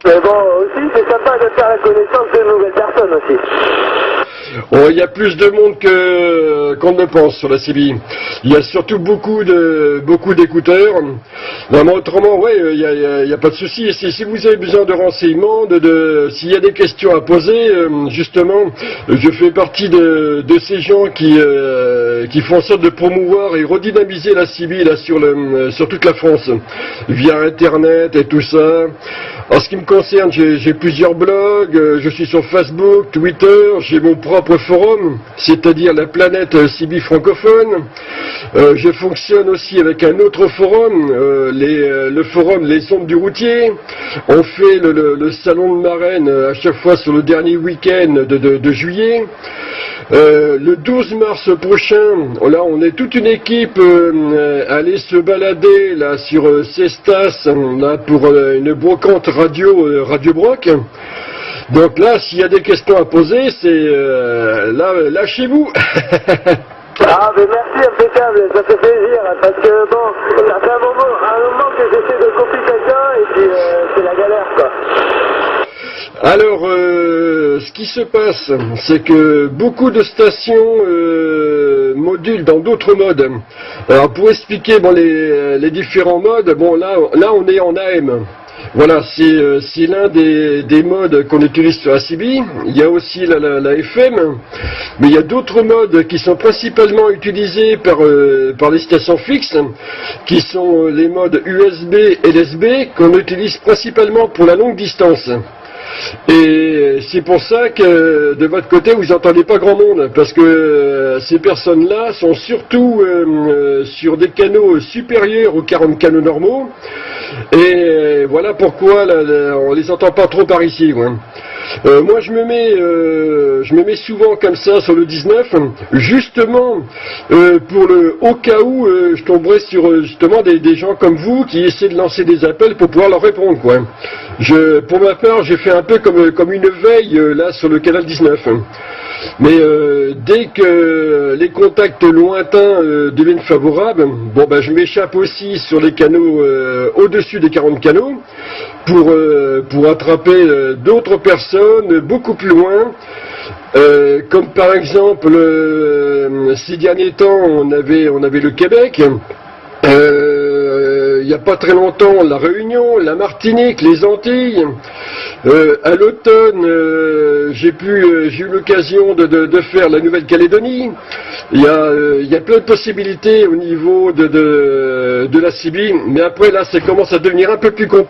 Mais bon, aussi, c'est sympa de faire la connaissance de nouvelles personnes aussi. Oh, il y a plus de monde qu'on ne pense sur la CB. Il y a surtout beaucoup d'écouteurs. Non, mais autrement, ouais, il y a pas de souci. Si vous avez besoin de renseignements, s'il y a des questions à poser, justement, je fais partie de ces gens qui font en sorte de promouvoir et redynamiser la CB là sur toute la France, via Internet et tout ça. En ce qui me concerne, j'ai plusieurs blogs, je suis sur Facebook, Twitter, j'ai mon propre forum, c'est-à-dire la planète CB francophone. Je fonctionne aussi avec un autre forum, le forum Les Sondes du Routier. On fait le salon de Marennes à chaque fois sur le dernier week-end de juillet. Le 12 mars prochain, là on est toute une équipe à aller se balader là sur Cestas là, pour une brocante Radio Broc. Donc là, s'il y a des questions à poser, c'est là chez vous. Ah, mais merci, impeccable, ça fait plaisir, parce que bon, ça fait un moment que j'essaie de copier quelqu'un, et puis c'est la galère, quoi. Alors, ce qui se passe, c'est que beaucoup de stations modulent dans d'autres modes. Alors, pour expliquer bon, les différents modes, bon là on est en AM. Voilà, c'est l'un des modes qu'on utilise sur la CB. Il y a aussi la FM, mais il y a d'autres modes qui sont principalement utilisés par les stations fixes, qui sont les modes USB et LSB qu'on utilise principalement pour la longue distance. Et c'est pour ça que de votre côté vous n'entendez pas grand monde, parce que ces personnes-là sont surtout sur des canaux supérieurs aux 40 canaux normaux, et voilà pourquoi on les entend pas trop par ici. Ouais. Moi je me mets souvent comme ça sur le 19, justement pour au cas où je tomberais sur justement des gens comme vous qui essaient de lancer des appels pour pouvoir leur répondre, quoi. Pour ma part, j'ai fait un peu comme une veille là sur le canal 19. Mais dès que les contacts lointains deviennent favorables, bon ben je m'échappe aussi sur les canaux au-dessus des 40 canaux pour attraper d'autres personnes beaucoup plus loin. Comme par exemple ces derniers temps on avait le Québec. Il n'y a pas très longtemps, la Réunion, la Martinique, les Antilles. À l'automne, j'ai eu l'occasion de faire la Nouvelle-Calédonie. Il y a plein de possibilités au niveau de la CB, mais après là, ça commence à devenir un peu plus compliqué.